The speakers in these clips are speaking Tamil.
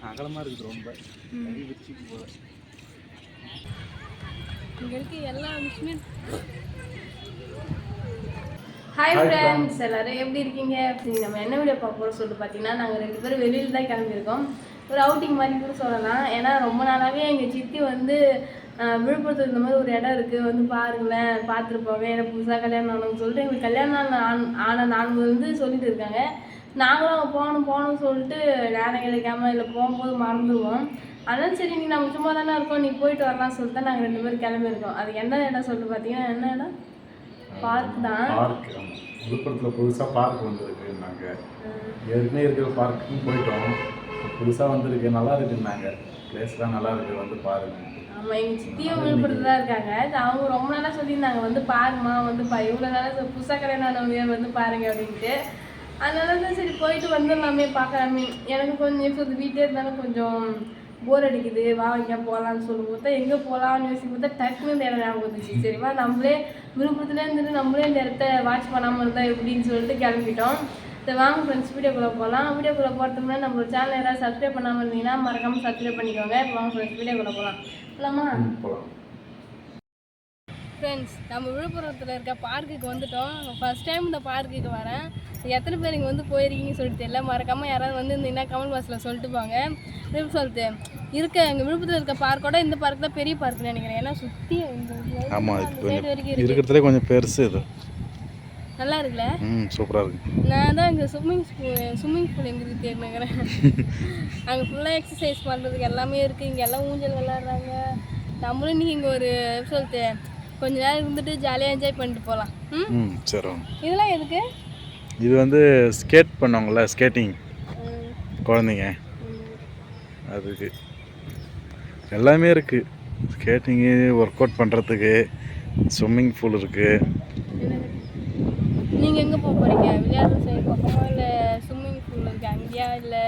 அகலமாக இருக்குது ரொம்ப வச்சுக்கு போல இங்கே இருக்க எல்லா விஷயமே. ஹாய் ஃப்ரெண்ட்ஸ், எல்லோரும் எப்படி இருக்கீங்க? அப்படி நம்ம என்ன வீடியோ பார்க்க போகிறோம் சொல்லிட்டு பார்த்தீங்கன்னா, நாங்கள் 2 பேரும் வெளியில் தான் கிளம்பியிருக்கோம். ஒரு அவுட்டிங் மாதிரி கூட சொல்லலாம். ஏன்னா ரொம்ப நாளாகவே எங்கள் சித்தி வந்து விழுப்புரத்தில் இந்த மாதிரி ஒரு இடம் இருக்குது, வந்து பாருங்களேன், பார்த்துருப்போங்க, எனக்கு புதுசாக கல்யாணம் ஆனவங்க சொல்லிட்டு எங்களுக்கு கல்யாணம் ஆன நாள் வந்து சொல்லிட்டு இருக்காங்க. நாங்களும் போகணும்னு சொல்லிட்டு நேரம் கிடைக்காம இல்லை போகும்போது மறந்துடுவோம். அதனால சரி, நீ நம்ம சும்மா தானே இருக்கோம், நீ போயிட்டு வரலாம்னு சொல்லிட்டு தான் நாங்கள் 2 பேரும் கிளம்பியிருக்கோம். அது என்ன இடம் சொல்லிட்டு பார்த்தீங்கன்னா, என்ன இடம்? பார்க் தான். பார்க் விழுப்புரத்தில் புதுசாக பார்க் வந்திருக்கு. நாங்கள் ஏற்கனவே இருக்கிற பார்க்குக்கும் போயிட்டோம். புதுசாக வந்திருக்கு, நல்லா இருக்குன்னாங்க. பிளேஸ்லாம் நல்லா இருக்குது, வந்து பாருங்க. ஆமாம், எங்கள் சித்தியும் விழுப்புரத்தில் தான் இருக்காங்க. அவங்க ரொம்ப நாளாக சொல்லியிருந்தாங்க, வந்து பாருமா, வந்து இவ்வளோ நாளாக புதுசாக கல்யாணம் வந்து பாருங்க அப்படின்ட்டு. அதனால தான் சரி போயிட்டு வந்துடலாமே, பார்க்கலாமே. எனக்கு கொஞ்சம் வீட்டே இருந்தாலும் கொஞ்சம் போர் அடிக்குது, வா எங்கே போகலான்னு சொல்லும்போது தான் எங்கே போகலான்னு யோசிக்கும் போது டக்குன்னு இந்த இடம் ஞாபகம் வந்துச்சு. சரிவா, நம்மளே விழுப்புரத்துலேயே இருந்துட்டு நம்மளே இந்த இடத்த வாட்ச் பண்ணாமல் இருந்தால் எப்படின்னு சொல்லிட்டு கிளம்பிட்டோம். சரி வாங்க ஃப்ரெண்ட்ஸ், வீடியோக்குள்ளே போகலாம். வீடியோக்குள்ளே போகிறதுக்கு முன்னாடி நம்மளோட சேனல் யாராவது சப்ஸ்கிரைப் பண்ணாமல் இருந்தீங்கன்னா மறக்காமல் சப்ஸ்கிரைப் பண்ணிக்கோங்க. இப்போ வாங்க ஃப்ரெண்ட்ஸ், வீடியோக்குள்ளே போகலாம். போகலாமா? ஃப்ரெண்ட்ஸ், நம்ம விழுப்புரத்தில் இருக்க பார்க்குக்கு வந்துட்டோம். ஃபஸ்ட் டைம் இந்த பார்க்குக்கு வரேன். எத்தனை பேர் இங்கே வந்து போயிருக்கீங்கன்னு சொல்லிட்டு தெரியல. மறக்காமல் யாராவது வந்து இந்த கமெண்ட் பாக்ஸில் சொல்லிட்டு போங்க. எப்படி சொல்லிட்டு இருக்க எங்கள் விழுப்புரத்தில் இருக்க பார்க்கோட இந்த பார்க் தான் பெரிய பார்க்குன்னு நினைக்கிறேன். ஏன்னா சுற்றி ஆமாம், இருக்கிறதுலே கொஞ்சம் பெருசு. இது நல்லா இருக்குல்ல? சூப்பராக இருக்கு. நான் தான் இங்கே ஸ்விம்மிங் பூல் எங்கே இருக்குது தேடினுக்கிறேன். அங்கே ஃபுல்லாக எக்ஸசைஸ் பண்ணுறதுக்கு எல்லாமே இருக்குது. இங்கே எல்லாம் ஊஞ்சல் விளாட்றாங்க. நம்மளும் இன்றைக்கி இங்கே ஒரு சொல்லிட்டு கொஞ்ச நேரம் இருந்துட்டு ஜாலியாக என்ஜாய் பண்ணிட்டு போகலாம். சரி. இதெல்லாம் எதுக்கு? இது வந்து ஸ்கேட் பண்ணுவாங்கள்ல, ஸ்கேட்டிங் குழந்தைங்க, அதுக்கு எல்லாமே இருக்குது. ஸ்கேட்டிங்கு, ஒர்க் அவுட் பண்ணுறதுக்கு, ஸ்விம்மிங் பூல் இருக்குது. நீங்கள் எங்கே போக போகிறீங்க? விளையாட்டு சைடு பக்கமா இல்லை ஸ்விம்மிங் பூல் இருக்குது அங்கேயா, இல்லை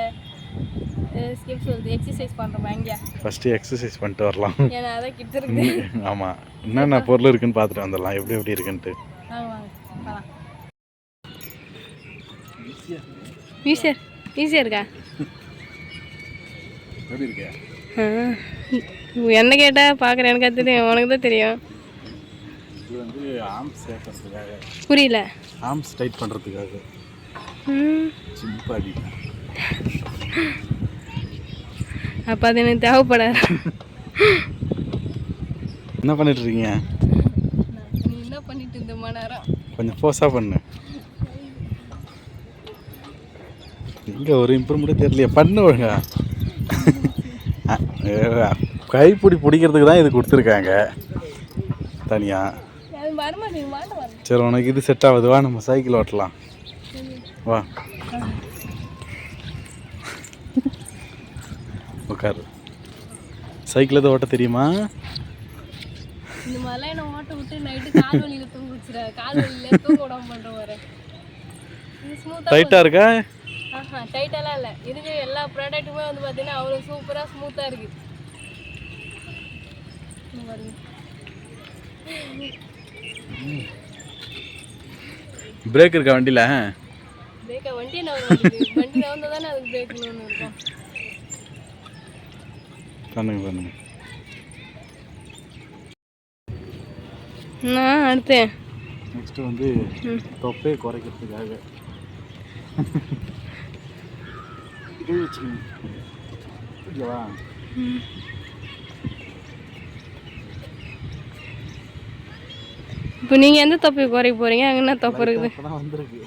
ஸ்கிப் சொல்லுது எக்ஸசைஸ் பண்ணுறோமா அங்கேயா? ஃபஸ்ட்டு எக்ஸசைஸ் பண்ணிட்டு வரலாம். ஏன்னா அதான் கிட்ட இருக்குது. ஆமாம், என்னென்ன பொருள் இருக்குன்னு பார்த்துட்டு வந்துடலாம், எப்படி இருக்குன்ட்டு. ஈஸியாக இருக்கா? எப்படி இருக்கா? என்ன கேட்டால் பார்க்குறேன், எனக்கு அது தெரியும், உனக்கு தான் தெரியும். இது வந்து ஆர்ம்ஸ் சேர்க்கறதுக்காக. புரியல? ஆர்ம்ஸ் டைட் பண்ணுறதுக்காக. சிம்பாடி. அப்போ அது எனக்கு தேவைப்படாது. என்ன பண்ணிட்டு இருக்கீங்க? நீ என்ன பண்ணிட்டு இருந்த மணி நேரம்? கொஞ்சம் ஃபோர்ஸாக பண்ணு. இங்கே ஒரு இம்ப்ரூவ்மெண்ட்டே தெரியலையே, பண்ணு ஒழுங்கா. கைப்பிடி பிடிக்கிறதுக்கு தான் இது கொடுத்துருக்காங்க தனியாக. சரி, உனக்கு இது செட் ஆகுது, வா நம்ம சைக்கிள் ஓட்டலாம், வா உட்காரு. சைக்கிள் எதுவும் ஓட்ட தெரியுமா? இந்த மாதிரிலாம் என்ன ஓட்ட விட்டு நைட்டு கால் வலியில் தூங்க வச்சுரு, கால் வலியில் தூங்க விடாம பண்ணுற வர. டைட்டாக இருக்கா? டைட்டாலாம் இல்லை, இருக்கிற எல்லா ப்ராடக்ட்டுமே வந்து பார்த்தீங்கன்னா அவ்வளோ சூப்பராக ஸ்மூத்தாக இருக்குது. பிரேக் இருக்கா வண்டியில்? பிரேக்கா? வண்டி வண்டி நவந்தால் தானே அதுக்கு பிரேக்னு ஒன்று இருக்கும். பண்ணுங்க. அடுத்து நெக்ஸ்ட்டு வந்து தொப்பையை குறைக்கிறதுக்காக ஓகேவா? இப்போ நீங்கள் எந்த தொப்பையை குறைக்க போகிறீங்க? அங்கே என்ன தொப்பை இருக்குது? இப்போ தான் வந்துருக்கு,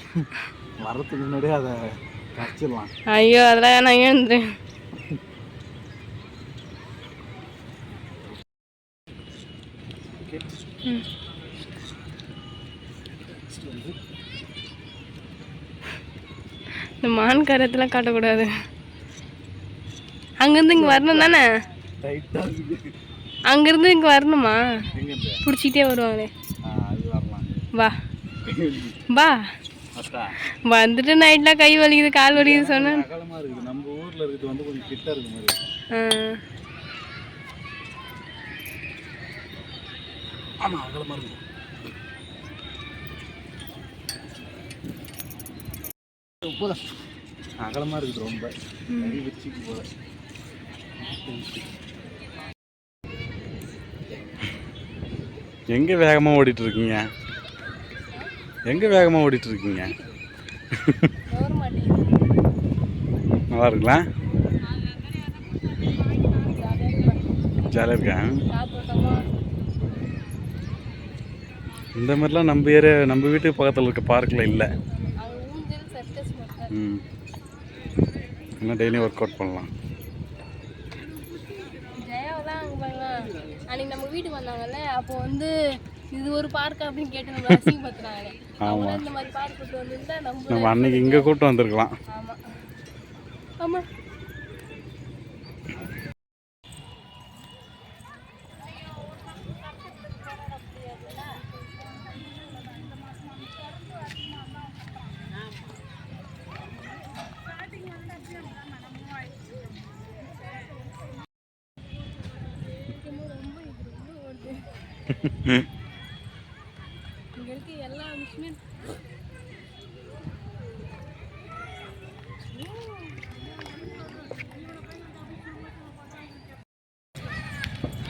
வரத்துக்கு முன்னாடியே அதை கரைச்சிடலாம். ஐயோ, அதெல்லாம் நான் எழுந்துறேன். இந்த மான் கரத்தெல்லாம் காட்டக்கூடாது. அங்கேருந்து இங்கே வரணும் தானே? அங்கேருந்து இங்கே வரணுமா? பிடிச்சிக்கிட்டே வருவாங்களே. வா வா, வந்துட்டு நைட்லாம் கை வலிக்குது, கால் வலிக்குது சொன்னேன். நம்ம ஊரில் இருக்குது வந்து கொஞ்சம் கிட்ட இருக்கு மாதிரி. ஆமாம், அகலமாக இருக்கும். அகலமாக இருக்குது ரொம்ப வச்சுக்கு போல. எங்கே வேகமாக ஓடிட்டு இருக்கீங்க? எங்கே வேகமாக ஓடிட்டு இருக்கீங்க? நல்லா இருக்குங்களா? ஜாலியாக இருக்கேன். இந்த மாதிரிலாம் நம்ம வீட்டுக்கு பக்கத்தில் இருக்க பார்க்கில் இல்லை. இன்னும் டெய்லியும் ஒர்க் அவுட் பண்ணலாம். அன்னைக்கு நம்ம வீட்டுக்கு வந்தாங்கல்ல, அப்போ வந்து இது ஒரு பார்க் அப்படின்னு கேட்டு நம்ம அசிங்கப்படுத்துனாங்களே. ஆமாம், இந்த மாதிரி பார்க் கூட்டு வந்துருந்தா நம்ம அன்னைக்கு இங்கே கூட்டு வந்திருக்கலாம். ஆமாம் ஆமாம். இங்க இருக்க எல்லா விஷயமே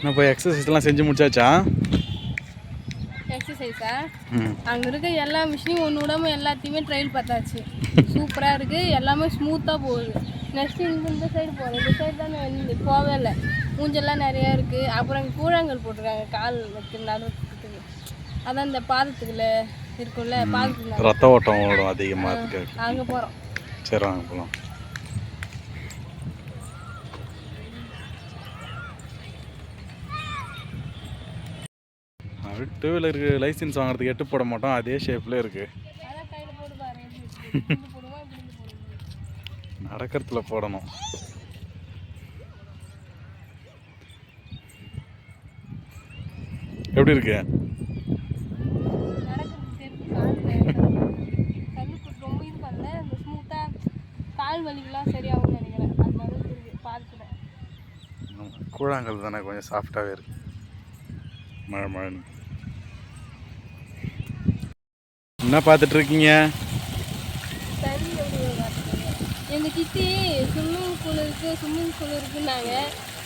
நான் போய் எக்ஸசைஸ்லாம் செஞ்சு முடிச்சாச்சா? எக்ஸசைஸா? அங்கே இருக்க எல்லா மிஷினையும் ஒன்று விடாமல் எல்லாத்தையுமே ட்ரையல் பார்த்தாச்சு. சூப்பராக இருக்குது, எல்லாமே ஸ்மூத்தாக போகுது. நெக்ஸ்ட்டு இந்த சைடு போகிறோம். இந்த சைடு தான் நான் போவே இல்லை. மூஞ்செல்லாம் நிறையா இருக்குது. அப்புறம் இங்கே கூழாங்கல் போட்டிருக்காங்க கால் வைக்க நடுறதுக்கு. அதான் இந்த பாதத்துக்குள்ள இருக்கும்ல, பாதத்துக்கு ரத்த ஓட்டம் ஓடும் அதிகமாக இருக்கு. அங்கே போகிறோம். சரி வாங்க போகலாம். டூ வீலருக்கு லைசன்ஸ் வாங்குறதுக்கு எட்டு போட மாட்டோம், அதே ஷேப்பில் இருக்குது. நடக்கிறதுல போடணும். எப்படி இருக்கு? கால் வலிக்கெல்லாம் சரியாகும்னு நினைக்கிறேன். அதனால பார்த்துக்கிறேன். கூழாங்கல் தானே, கொஞ்சம் சாஃப்டாகவே இருக்கு. மழை மழைன்னு என்ன பார்த்துட்டு இருக்கீங்க? எங்கள் கிட்டி ஸ்விம்மிங் பூல் இருக்குன்னாங்க.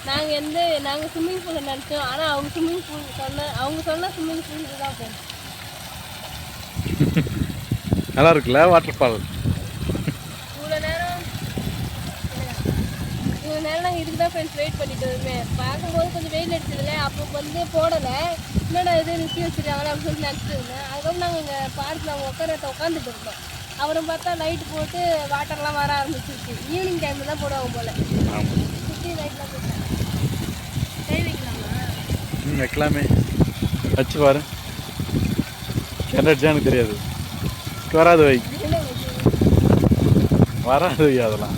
நாங்கள் ஸ்விம்மிங் பூலை நினச்சோம். ஆனால் அவங்க ஸ்விம்மிங் பூல் சொன்னால் ஸ்விம்மிங் பூல் தான் போகும். நல்லா இருக்குல்ல வாட்டர் ஃபால்? இவ்வளோ நேரம் நாங்கள் இதுக்கு தான் ஃப்ரெண்ட்ஸ் வெயிட் பண்ணிட்டு வருவேன். பார்க்கும்போது கொஞ்சம் வெயில் அடிச்சதில்ல, அப்போ வந்து போடலை. என்னடா இது நிறுத்தி வச்சுருக்காங்களே அப்படின்னு சொல்லி நினச்சிட்டு இருந்தேன். அதுக்கப்புறம் நாங்கள் இங்கே பார்க்கில் அவங்க உட்காந்துட்டு இருந்தோம். அப்புறம் பார்த்தா லைட்டு போட்டு வாட்டர்லாம் வர ஆரம்பிச்சிருச்சு. ஈவினிங் டைமில் தான் போடுவாங்க போல். சுற்றி லைட்லாம் போட்டாங்க. கை வைக்கலாமா? வைக்கலாமே, வச்சு பாரு. என்னடிச்சா எனக்கு தெரியாது. வராது வை, வராது வை. அதெல்லாம்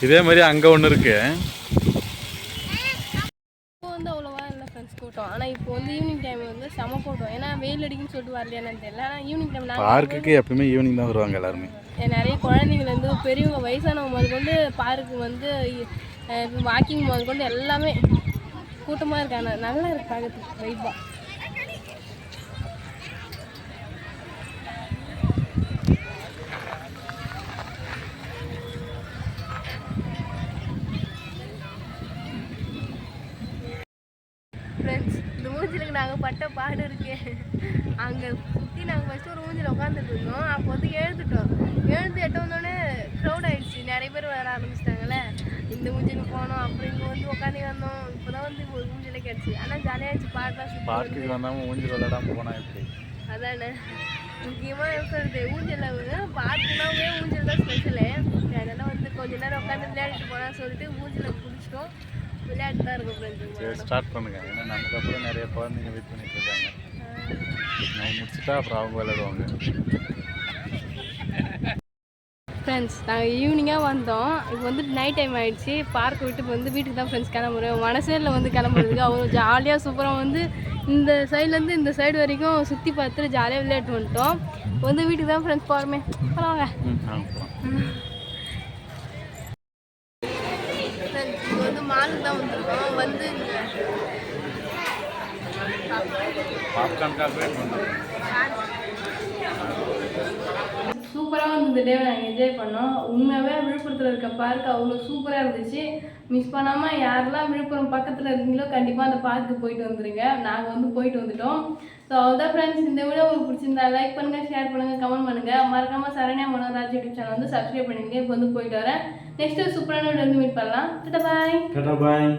இதே மாதிரி அங்கே ஒன்று இருக்கு. இப்போ வந்து அவ்வளோவா இல்லை ஃப்ரெண்ட்ஸ் கூட்டம். ஆனால் இப்போ வந்து ஈவினிங் டைம் வந்து செம கூட்டம். ஏன்னா வெயில் அடிக்குன்னு சொல்லிட்டு வரலையானு தெரியல. ஆனால் ஈவினிங் டைம் பார்க்குக்கு எப்பவுமே ஈவினிங் தான் வருவாங்க எல்லாருமே. நிறைய குழந்தைங்கலேருந்து பெரியவங்க வயசானவங்க முதல் கொண்டு பார்க்கு வந்து வாக்கிங் முதல் கொண்டு எல்லாமே கூட்டமாக இருக்காங்க. நல்லா இருக்கு பார்க்கறதுக்கு வைப்பா. ஃப்ரெண்ட்ஸ், இந்த ஊஞ்சலுக்கு நாங்கள் பட்ட பாடு இருக்கே. அங்கே சுற்றி நாங்கள் ஃபஸ்ட்டு ஒரு ஊஞ்சல் உட்காந்துட்டு இருந்தோம். அப்போ வந்து எழுந்து எட்ட வந்தோடனே க்ரௌட் ஆகிடுச்சு. நிறைய பேர் வர ஆரம்பிச்சிட்டாங்களே. இந்த ஊஞ்சலுக்கு போனோம், அப்புறம் இங்கே வந்து உட்காந்து வந்தோம். இப்போ தான் வந்து ஒரு ஊஞ்சலே கிடச்சி. ஆனால் ஜாலியாக இருந்துச்சு. பாட்டெலாம் சுற்றி பார்க்குக்கு வந்தாமல் ஊஞ்சல் விளையாடாமல் போனால் எப்படி? அதானே முக்கியமாக இருக்கிறது. ஊஞ்சலில் பார்க்குனாவே ஊஞ்சல் தான் ஸ்பெஷலு. அதெல்லாம் வந்து கொஞ்ச நேரம் உட்காந்து விளையாடிட்டு போனால் சொல்லிட்டு ஊஞ்சலை பிடிச்சிட்டோம். விளையாட்டு தான் இருக்கும் ஃப்ரெண்ட்ஸ். ஸ்டார்ட் பண்ணுங்க. ஏன்னா நமக்கு அப்புறம் நிறைய குழந்தைங்க வெயிட் பண்ணிட்டு இருக்காங்க. நம்ம முடிச்சுட்டா அப்புறம் அவங்க விளையாடுவாங்க. ஃப்ரெண்ட்ஸ், நாங்கள் ஈவினிங்காக வந்தோம். இப்போ வந்து நைட் டைம் ஆகிடுச்சு. பார்க் விட்டு வந்து வீட்டுக்கு தான் ஃப்ரெண்ட்ஸ் கிளம்புறோம். மனசேரில் வந்து கிளம்புறதுக்கு அவ்வளோ ஜாலியாக சூப்பராக வந்து இந்த சைட்லேருந்து இந்த சைடு வரைக்கும் சுற்றி பார்த்துட்டு ஜாலியாக விளையாட்டு வந்துட்டோம். வந்து வீட்டுக்கு தான் ஃப்ரெண்ட்ஸ் போகிறோமே. பரவாங்க ஃப்ரெண்ட்ஸ். இப்போ வந்து மாலுக்கு தான் வந்துருக்கோம். வந்து பாப்கார்னுக்காக வெயிட் பண்ணுறோம். வந்து இந்த டேவை நாங்கள் என்ஜாய் பண்ணோம். உண்மையாகவே விழுப்புரத்தில் இருக்க பார்க் அவ்வளோ சூப்பராக இருந்துச்சு. மிஸ் பண்ணாமல் யாரெல்லாம் விழுப்புரம் பக்கத்தில் இருக்கீங்களோ கண்டிப்பாக அந்த பார்க்கு போயிட்டு வந்துடுங்க. நாங்கள் வந்து போயிட்டு வந்துட்டோம். ஸோ அவ்வளோதான் ஃப்ரெண்ட்ஸ். இந்த வீடியோ உங்களுக்கு பிடிச்சிருந்தா லைக் பண்ணுங்கள், ஷேர் பண்ணுங்கள், கமெண்ட் பண்ணுங்கள். மறக்காமல் சரண்யா மனோராஜ் யூடியூப் சேனல் வந்து சப்ஸ்கிரைப் பண்ணிடுங்க. இப்போ வந்து போயிட்டு வரேன். நெக்ஸ்ட் சூப்பரான வீடியோ வந்து மீட் பண்ணலாம். டாடா பாய். பாய்.